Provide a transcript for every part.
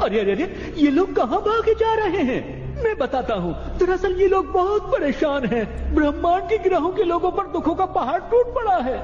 अरे अरे अरे, ये लोग कहाँ भागे जा रहे हैं? मैं बताता हूँ। दरअसल ये लोग बहुत परेशान हैं। ब्रह्मांड के ग्रहों के लोगों पर दुखों का पहाड़ टूट पड़ा है।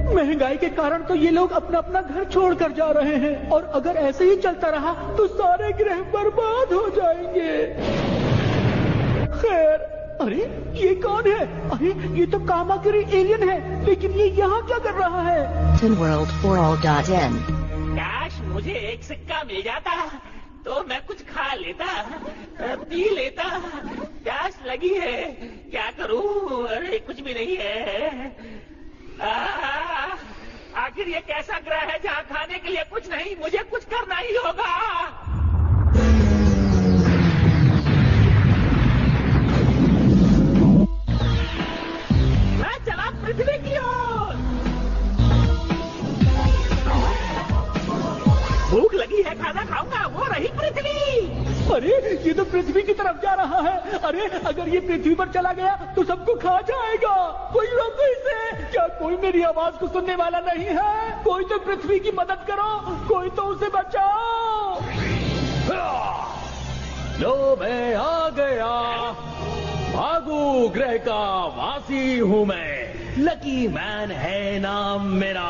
महंगाई के कारण तो ये लोग अपना अपना घर छोड़कर जा रहे हैं, और अगर ऐसे ही चलता रहा तो सारे ग्रह बर्बाद हो जाएंगे। खैर, अरे ये कौन है? अरे ये तो कामाकिरी एलियन है, लेकिन ये यहाँ क्या कर रहा है? tinworld4all.in काश मुझे एक सिक्का मिल जाता तो मैं कुछ खा लेता, पी लेता। प्यास लगी है, क्या करूं? अरे कुछ भी नहीं है। आखिर ये कैसा ग्रह है जहाँ खाने के लिए कुछ नहीं? मुझे कुछ करना ही होगा। मैं चला पृथ्वी की ओर। भूख लगी है, खाना खाऊंगा। वो रही पृथ्वी। अरे ये तो पृथ्वी की तरफ जा रहा है। अरे अगर ये पृथ्वी पर चला गया तो सबको खा जाएगा। कोई रोको इसे। क्या कोई मेरी आवाज को सुनने वाला नहीं है? कोई तो पृथ्वी की मदद करो, कोई तो उसे बचाओ। लो मैं आ गया। भागू ग्रह का वासी हूँ मैं। लकी मैन है नाम मेरा।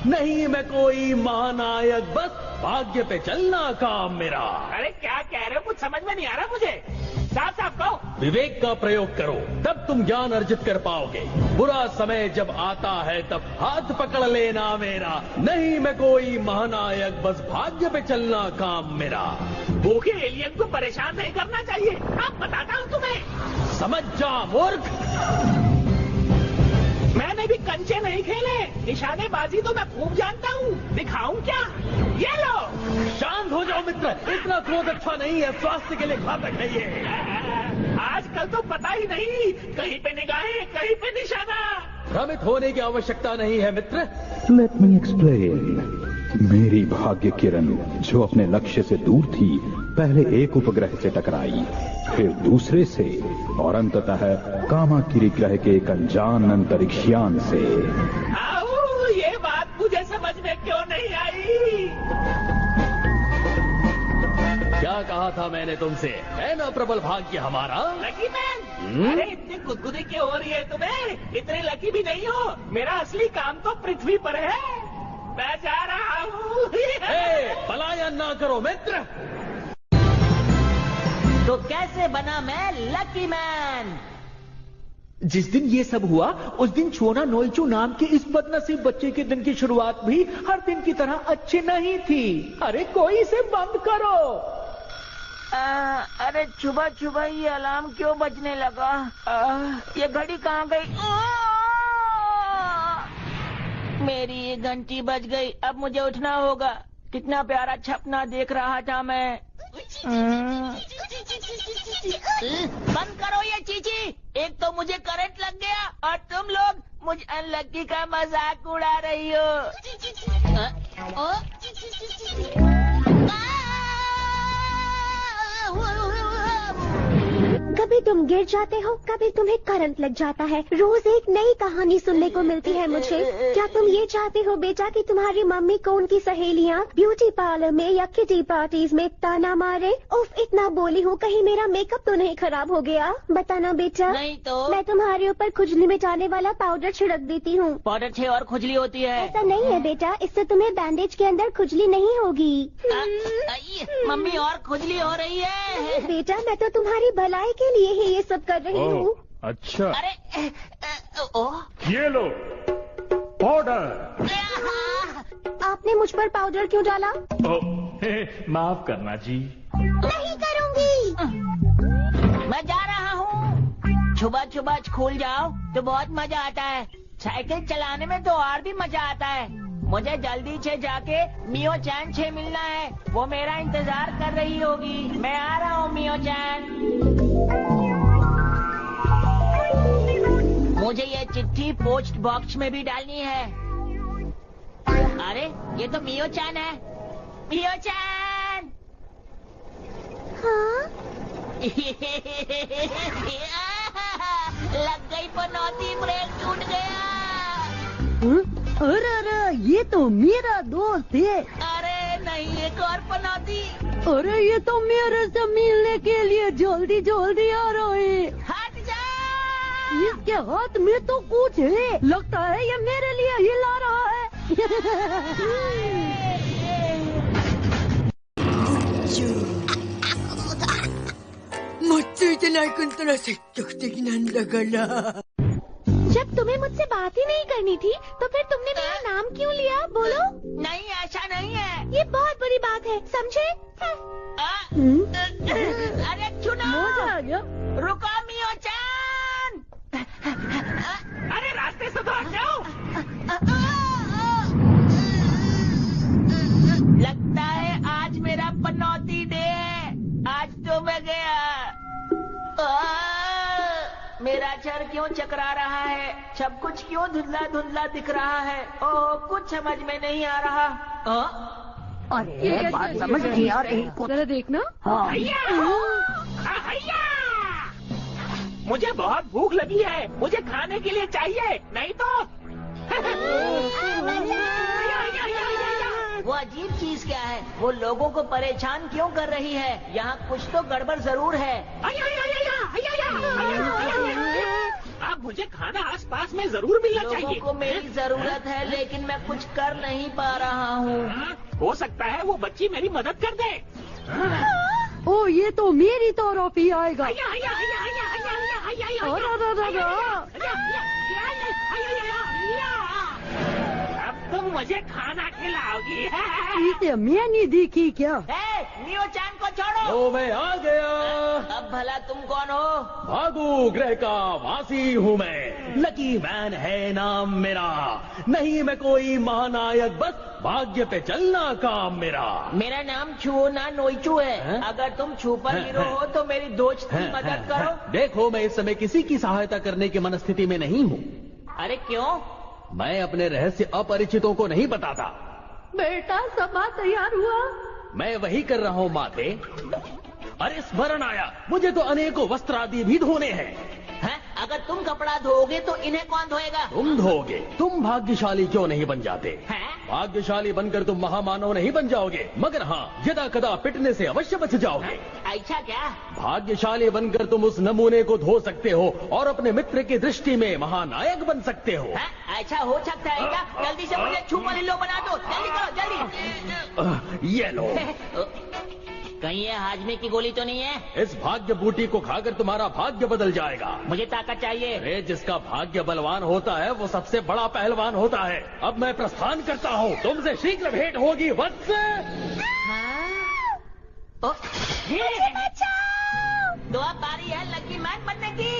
नहीं मैं कोई महानायक, बस भाग्य पे चलना काम मेरा। अरे क्या कह रहे हो? कुछ समझ में नहीं आ रहा मुझे। साफ साफ कहो। विवेक का प्रयोग करो, तब तुम ज्ञान अर्जित कर पाओगे। बुरा समय जब आता है तब हाथ पकड़ लेना मेरा। नहीं मैं कोई महानायक, बस भाग्य पे चलना काम मेरा। भूखे एलियन को परेशान नहीं करना चाहिए। अब बताता हूँ तुम्हें। समझ जा मूर्ख। मैंने भी कंचे नहीं खेले। निशानेबाजी तो मैं खूब जानता हूँ। दिखाऊं क्या? ये लो। शांत हो जाओ मित्र, इतना क्रोध अच्छा नहीं है, स्वास्थ्य के लिए घातक है ये। आजकल तो पता ही नहीं, कहीं पे निगाहें, कहीं पे निशाना। भ्रमित होने की आवश्यकता नहीं है मित्र। Let me explain. मेरी भाग्य किरण जो अपने लक्ष्य से दूर थी, पहले एक उपग्रह से टकराई, फिर दूसरे से, और अंततः कामाकिरी ग्रह के एक अनजान अंतरिक्षयान से। ये बात मुझे समझ में क्यों नहीं आई? क्या कहा था मैंने तुमसे? है ना प्रबल भाग्य हमारा। लकी मैन, अरे इतनी गुदगुदी क्यों हो रही है तुम्हें? इतने लकी भी नहीं हो। मेरा असली काम तो पृथ्वी पर है। मैं जा रहा हूँ। पलायन ना करो मित्र। तो कैसे बना मैं लकी मैन? जिस दिन ये सब हुआ उस दिन छोना नोइचू नाम के इस बदनसीब बच्चे के दिन की शुरुआत भी हर दिन की तरह अच्छी नहीं थी। अरे कोई इसे बंद करो। अरे सुबह सुबह ये अलार्म क्यों बजने लगा? ये घड़ी कहाँ गई? मेरी ये घंटी बज गई। अब मुझे उठना होगा। कितना प्यारा सपना देख रहा था मैं। बंद करो ये चीची। एक तो मुझे करंट लग गया और तुम लोग मुझ अनलकी का मजाक उड़ा रही हो। कभी तुम गिर जाते हो, कभी तुम्हें करंट लग जाता है। रोज एक नई कहानी सुनने को मिलती है मुझे। क्या तुम ये चाहते हो बेटा कि तुम्हारी मम्मी को उनकी सहेलियाँ ब्यूटी पार्लर में या किटी पार्टीज में ताना मारे? उफ, इतना बोली हूँ, कहीं मेरा मेकअप तो नहीं खराब हो गया? बताना बेटा। नहीं तो मैं तुम्हारे ऊपर खुजली मिटाने वाला पाउडर छिड़क देती हूँ। पाउडर से और खुजली होती है? ऐसा नहीं है बेटा, इससे तुम्हें बैंडेज के अंदर खुजली नहीं होगी। मम्मी और खुजली हो रही है। बेटा मैं तो तुम्हारी भलाई के लिए ही ये सब कर रही हूँ। अच्छा। अरे ये लो पाउडर। आपने मुझ पर पाउडर क्यों डाला? माफ करना जी। नहीं करूँगी। मैं जा रहा हूँ। सुबह सुबह स्कूल जाओ तो बहुत मजा आता है। साइकिल चलाने में तो और भी मजा आता है। मुझे जल्दी से जाके मियो चैन से मिलना है। वो मेरा इंतजार कर रही होगी। मैं आ रहा हूँ मियो चैन। मुझे ये चिट्ठी पोस्ट बॉक्स में भी डालनी है। अरे ये तो मियो चैन है। मियो चैन। हाँ? लग गई पनौती, ब्रेक टूट गया। अरे ये तो मेरा दोस्त है। अरे नहीं, एक और पनौती। अरे ये तो मेरे से मिलने के लिए जल्दी जल्दी आ रहे हैं। हट जा। इसके हाथ में तो कुछ है, लगता है ये मेरे लिए हिला रहा है। जब तुम्हें मुझसे बात ही नहीं करनी थी तो फिर तुमने मेरा नाम क्यों लिया? बोलो। नहीं, ऐसा नहीं है। ये बहुत बड़ी बात है, समझे? अरे सुनो, मजा आ गया। रुको मियो-चान। अरे रास्ते से तो हट जाओ। लगता है आज मेरा पनौती डे है। आज तो मैं गया। मेरा सर क्यों चकरा रहा है? सब कुछ क्यों धुंधला धुंधला दिख रहा है? ओह, कुछ समझ में नहीं आ रहा। अरे बात समझ नहीं आ रही। जरा देखना। हैया! मुझे बहुत भूख लगी है, मुझे खाने के लिए चाहिए, नहीं तो वो अजीब चीज क्या है? वो लोगों को परेशान क्यों कर रही है? यहाँ कुछ तो गड़बड़ जरूर है। अब मुझे खाना आसपास में जरूर मिलना लोगों चाहिए। को मेरी जरूरत है, लेकिन मैं कुछ कर नहीं पा रहा हूँ। हो सकता है वो बच्ची मेरी मदद कर दे। ओ, ये तो मेरी तरफ ही आएगा। अब तुम मुझे खाना खिलाओगी। इसे मैं नहीं दिखी क्या? मियो-चान को छोड़ो। तो मैं आ गया। अब भला तुम कौन हो? भागू ग्रह का वासी हूँ मैं, लकी मैन है नाम मेरा। नहीं मैं कोई महानायक, बस भाग्य पे चलना काम मेरा। मेरा नाम छुओ ना नोइचू है। हैं? अगर तुम सुपर हीरो हो तो मेरी दोस्त की मदद करो। देखो मैं इस समय किसी की सहायता करने की मनस्थिति में नहीं हूँ। अरे क्यों? मैं अपने रहस्य अपरिचितों को नहीं बताता। बेटा, सभा तैयार हुआ? मैं वही कर रहा हूँ माते। अरे स्मरण आया, मुझे तो अनेकों वस्त्र आदि भी धोने हैं। अगर तुम कपड़ा धोगे तो इन्हें कौन धोएगा? तुम धोगे। तुम भाग्यशाली क्यों नहीं बन जाते? हैं? भाग्यशाली बनकर तुम महामानव नहीं बन जाओगे, मगर हाँ यदा कदा पिटने से अवश्य बच जाओगे। ऐसा क्या? भाग्यशाली बनकर तुम उस नमूने को धो सकते हो और अपने मित्र की दृष्टि में महानायक बन सकते हो। ऐसा हो सकता है क्या? जल्दी से मुझे सुपर हीरो बना दो। जल्दी करो, जल्दी। ये लो। कहीं ये हाजमे की गोली तो नहीं है? इस भाग्य बूटी को खाकर तुम्हारा भाग्य बदल जाएगा। मुझे ताकत चाहिए। अरे जिसका भाग्य बलवान होता है वो सबसे बड़ा पहलवान होता है। अब मैं प्रस्थान करता हूँ, तुमसे शीघ्र भेंट होगी वत्स। दुआ बारी है लकी मैन बनने की।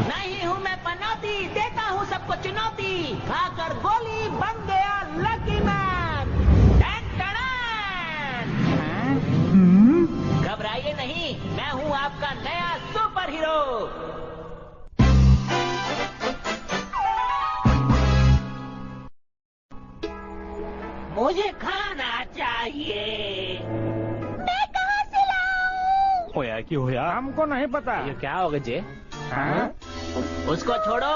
नहीं हूँ मैं पनौती, देता हूँ सबको चुनौती। खाकर गोली बन गया लकी मैन। घबराइए नहीं, मैं हूँ आपका नया सुपर हीरो। मुझे खाना चाहिए। मैं कहाँ से लाऊं? होया की होया हमको नहीं पता। ये क्या होगा जे? उसको छोड़ो,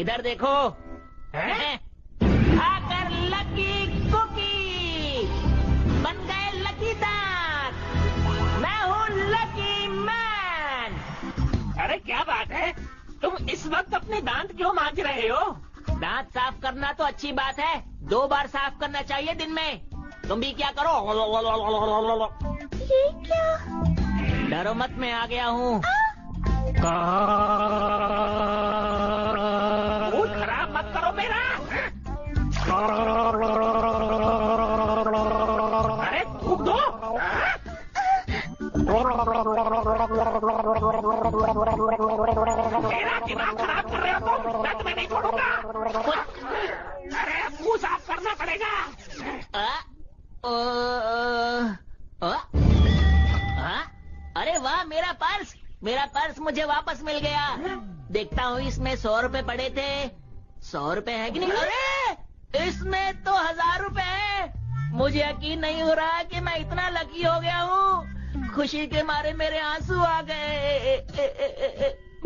इधर देखो। खाकर लकी कुकी बन गए लकी दांत। मैं हूँ लकी मैन। अरे क्या बात है, तुम इस वक्त अपने दांत क्यों मांज रहे हो? दांत साफ करना तो अच्छी बात है, 2 बार साफ करना चाहिए दिन में। तुम भी क्या करो। ये क्या? डरो मत, मैं आ गया हूँ। मूड खराब मत करो मेरा। अरे थूक दो। मेरा दिमाग खराब कर रहे हो तुम, मैं तुम्हें नहीं छोड़ूंगा। अरे मुंह साफ करना पड़ेगा। अरे वाह, मेरा पर्स मुझे वापस मिल गया। देखता हूँ इसमें 100 रुपए पड़े थे। 100 रुपए है कि नहीं? अरे इसमें तो 1000 रुपए है। मुझे यकीन नहीं हो रहा कि मैं इतना लकी हो गया हूँ। खुशी के मारे मेरे आंसू आ गए।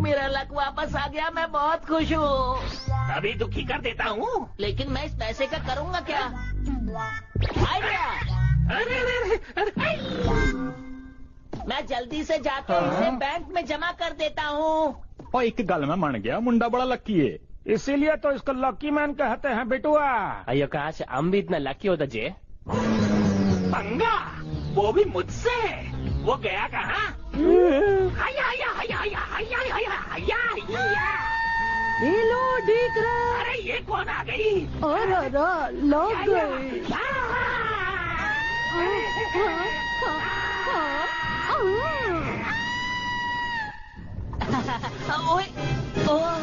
मेरा लक वापस आ गया, मैं बहुत खुश हूँ। अभी दुखी कर देता हूँ। लेकिन मैं इस पैसे का करूँगा क्या? आइडिया! अरे अरे अरे मैं जल्दी से जाके इसे बैंक में जमा कर देता हूँ। और एक गल में मन गया, मुंडा बड़ा लकी है। इसीलिए तो इसको लकी मैन कहते हैं बेटुआ। अयो काश हम भी इतना लकी होता जे। पंगा, वो भी मुझसे। वो गया कहाँ? हाया हाया हाया हाया हाया हाया हाया हाया। ये लो दिख रहा। अरे ये कौन आ गई? अरे लग गई। ओए, ओह,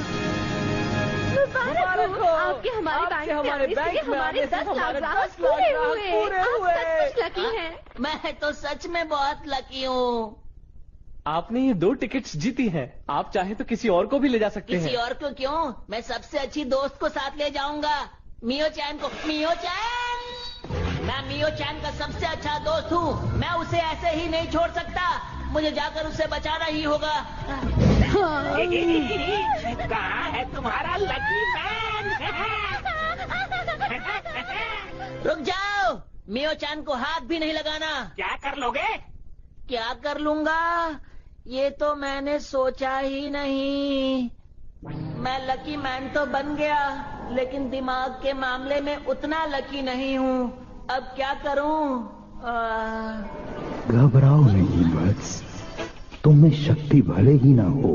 मुबारक हो। आपके हमारे बैंक में हमारे 10 लाख ग्राहक पूरे हुए। आप सचमुच लकी हैं। मैं तो सच में बहुत लकी हूँ। आपने ये 2 टिकट्स जीती हैं। आप चाहे तो किसी और को भी ले जा सकते किसी हैं। और को क्यों? मैं सबसे अच्छी दोस्त को साथ ले जाऊंगा, मियो चैन को। मियो चैन, मैं मियो चैन का सबसे अच्छा दोस्त हूँ। मैं उसे ऐसे ही नहीं छोड़ सकता। मुझे जाकर उसे बचाना ही होगा। कहाँ है तुम्हारा लकी मैन? रुक जाओ, मियो चैन को हाथ भी नहीं लगाना। क्या कर लोगे? क्या कर लूंगा, ये तो मैंने सोचा ही नहीं। मैं लकी मैन तो बन गया, लेकिन दिमाग के मामले में उतना लकी नहीं हूँ। अब क्या करूँ? घबराओ नहीं बस, तुम में शक्ति भले ही ना हो,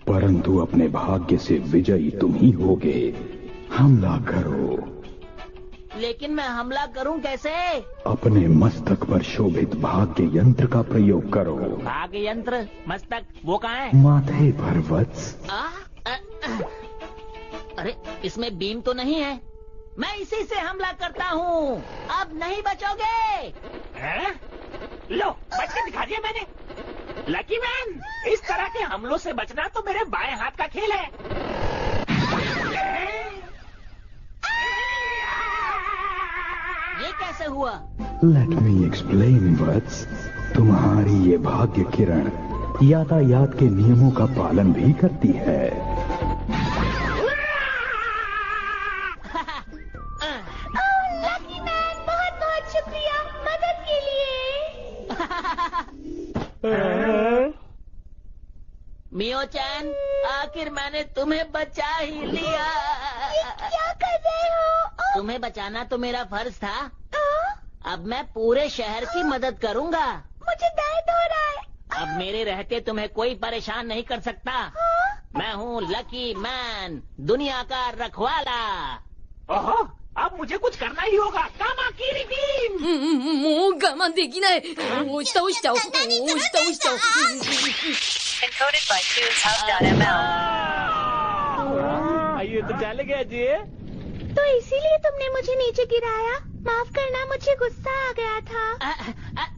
परंतु अपने भाग्य से विजयी तुम ही होगे। हमला करो। लेकिन मैं हमला करूं कैसे? अपने मस्तक पर शोभित भाग्य यंत्र का प्रयोग करो। भाग्य यंत्र? मस्तक वो कहाँ है? माथे पर वत्स। अरे इसमें बीम तो नहीं है। मैं इसी से हमला करता हूँ। अब नहीं बचोगे। लो बच के दिखा दिया मैंने। लकी मैन, इस तरह के हमलों से बचना तो मेरे बाएं हाथ का खेल है। ये कैसे हुआ? लेट मी एक्सप्लेन वत्स। तुम्हारी ये भाग्य किरण यातायात के नियमों का पालन भी करती है। लकी मैन, बहुत बहुत शुक्रिया मदद के लिए। मियो चैन, आखिर मैंने तुम्हें बचा ही लिया। क्या कर रहे हो? तुम्हें बचाना तो मेरा फर्ज था। अब मैं पूरे शहर की मदद करूंगा। मुझे दर्द हो रहा है। अब मेरे रहते तुम्हें कोई परेशान नहीं कर सकता। मैं हूँ लकी मैन, दुनिया का रखवाला। ओहो, अब मुझे कुछ करना ही होगा। कामाकिरी बीम। もう我慢できない。押し倒しちゃおう。押し倒しちゃおう。 Encoded by TunesHub.ml. आइए तो चले गए जी। तो इसीलिए तुमने मुझे नीचे गिराया। माफ करना, मुझे गुस्सा आ गया था।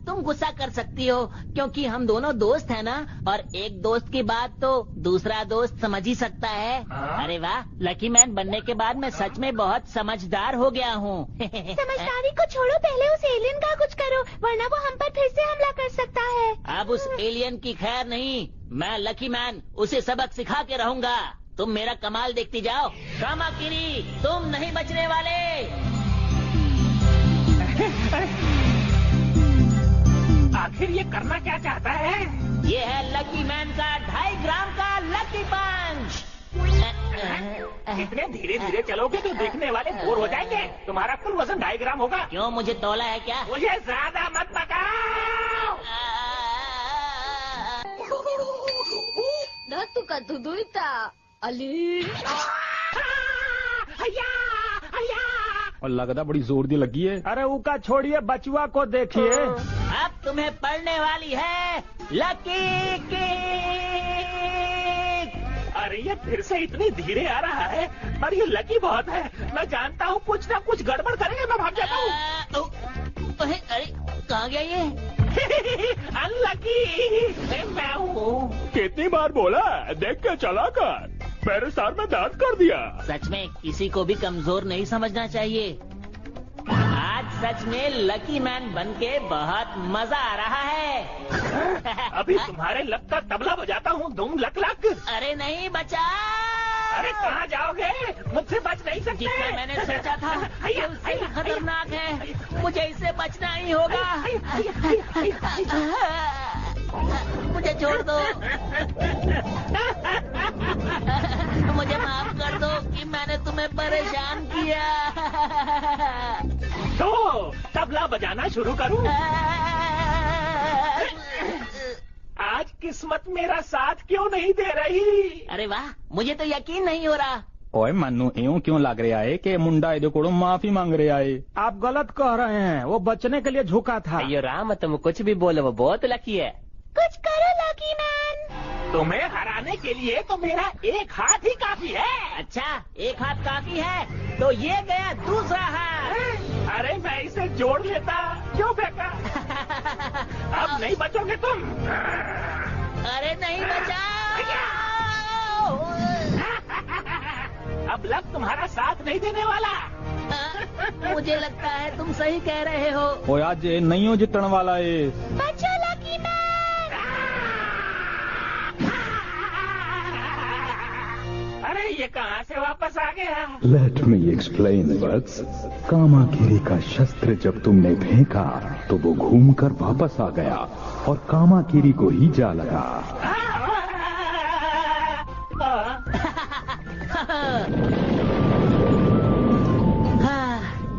तुम गुस्सा कर सकती हो क्योंकि हम दोनों दोस्त हैं ना, और एक दोस्त की बात तो दूसरा दोस्त समझ ही सकता है। अरे वाह, लकी मैन बनने के बाद मैं सच में बहुत समझदार हो गया हूँ। समझदारी को छोड़ो, पहले उस एलियन का कुछ करो, वरना वो हम पर फिर से हमला कर सकता है। अब उस एलियन की खैर नहीं, मैं लकी मैन उसे सबक सिखा के रहूंगा। तुम मेरा कमाल देखती जाओ। कामाकिरी, तुम नहीं बचने वाले। आखिर ये करना क्या चाहता है? ये है लकी मैन का 2.5 ग्राम का लकी पंच। इतने धीरे धीरे चलोगे तो देखने वाले बोर हो जाएंगे। तुम्हारा कुल वजन 2.5 ग्राम होगा। क्यों, मुझे तौला है क्या? मुझे ज्यादा मत पकाओ। なんとか届いた。あれ और लगता बड़ी जोर दी लगी है। अरे उका छोड़िए, बचुआ को देखिए। अब तुम्हें पड़ने वाली है लकी किक। अरे ये फिर से इतनी धीरे आ रहा है, और ये लकी बहुत है। मैं जानता हूँ कुछ ना कुछ गड़बड़ करेंगे। मैं भाग जाता हूँ। अरे कहाँ गया ये? अनलकी मैं हूँ। कितनी बार बोला, देख के चला कर। मेरे सर में दर्द कर दिया। सच में किसी को भी कमजोर नहीं समझना चाहिए। आज सच में लकी मैन बनके बहुत मजा आ रहा है। अभी तुम्हारे लक का तबला बजाता हूँ। धूम लक लक। अरे अरे नहीं, बचा। अरे कहाँ जाओगे? मुझसे बच नहीं सकते। जितना मैंने सोचा था ये उससे भी खतरनाक है। मुझे इससे बचना ही होगा। मुझे छोड़ दो। मुझे माफ कर दो कि मैंने तुम्हें परेशान किया। तो तबला बजाना शुरू करूं? आज किस्मत मेरा साथ क्यों नहीं दे रही? अरे वाह, मुझे तो यकीन नहीं हो रहा। ओए मन्नू, यूं क्यों लग रहा है कि मुंडा इधर को माफी मांग रहा है? आप गलत कह रहे हैं, वो बचने के लिए झुका था। अयो राम, तुम कुछ भी बोलो, वो बहुत लकी है। कुछ करो लकी मैन। तुम्हें हराने के लिए तो मेरा एक हाथ ही काफी है। अच्छा, एक हाथ काफी है तो ये गया दूसरा हाथ। अरे मैं इसे जोड़ लेता, क्यों फेंका? अब नहीं बचोगे तुम। अरे नहीं, बचाओ। अब लक तुम्हारा साथ नहीं देने वाला। मुझे लगता है तुम सही कह रहे हो। ओए आज नहीं हो जितने वाला है। बचो लकी मैन। अरे ये कहाँ से वापस आ गया? लेट मी एक्सप्लेन वत्स। कामाकिरी का शस्त्र जब तुमने फेंका तो वो घूमकर वापस आ गया और कामाकिरी को ही जा लगा।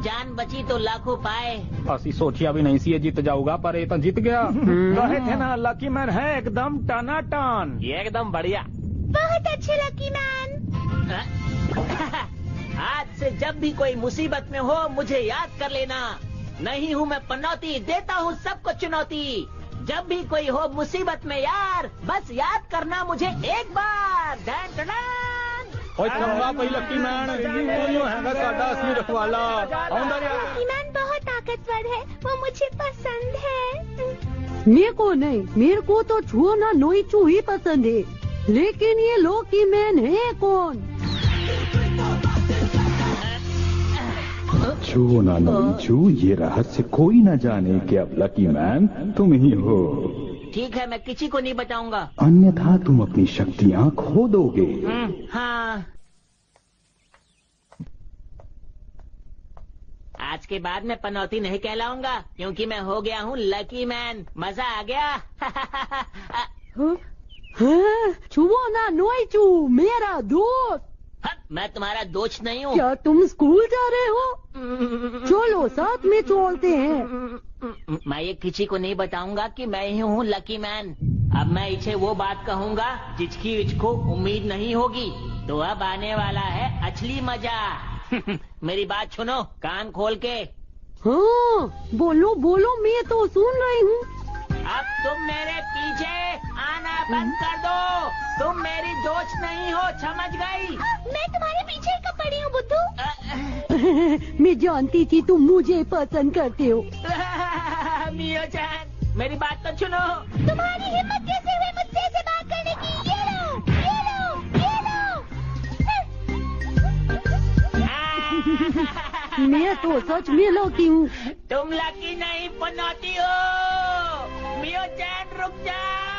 जान बची तो लाखों पाए। असी सोचिया भी नहीं सी ये जीत जाऊंगा, पर ये तो जीत गया। कहे थे ना लकी मैन है एकदम टनाटन। ये एकदम बढ़िया। बहुत अच्छे लकी मैन। आज से जब भी कोई मुसीबत में हो मुझे याद कर लेना। नहीं हूँ मैं पनौती, देता हूँ सबको चुनौती। जब भी कोई हो मुसीबत में यार, बस याद करना मुझे एक बार। Done done done. ओए चंगा भाई लकी मैन, वो हैगा साडा असली रखवाला। आउंदा रे। लकी मैन बहुत ताकतवर है, वो मुझे पसंद है। मेरे को नहीं, मेरे को तो छुओ ना नोईचू ही पसंद है। लेकिन ये लकी मैन है कौन? छू ना नोईचू, ये रहस्य कोई न जाने कि अब लकी मैन तुम ही हो। ठीक है, मैं किसी को नहीं बताऊंगा। अन्यथा तुम अपनी शक्तियाँ खो दोगे। हाँ, आज के बाद मैं पनौती नहीं कहलाऊंगा क्योंकि मैं हो गया हूँ लकी मैन। मजा आ गया। हाँ, छुओ ना नोईचू, मेरा दोस्त। मैं तुम्हारा दोस्त नहीं हूँ। क्या तुम स्कूल जा रहे हो? चलो साथ में चलते हैं। मैं ये किसी को नहीं बताऊंगा कि मैं ही हूँ लकी मैन। अब मैं इसे वो बात कहूँगा जिसकी इसको उम्मीद नहीं होगी। तो अब आने वाला है असली मजा। मेरी बात सुनो कान खोल के। हाँ, बोलो बोलो, मैं तो सुन रही हूँ। अब तुम मेरे पीछे आना बंद कर दो। तुम मेरी दोस्त नहीं हो, समझ गई? मैं तुम्हारे पीछे ही कब पड़ी हूँ बुद्धू। मैं जानती थी तुम मुझे पसंद करते हो। मियो जान, मेरी बात तो सुनो। तुम्हारी हिम्मत कैसे हुई मुझसे ऐसे बात करने की? ये लो, ये लो, ये लो। मैं तो सच में लकी हूँ। तुम लकी नहीं पनौती हो। मियो जान रुक जाओ।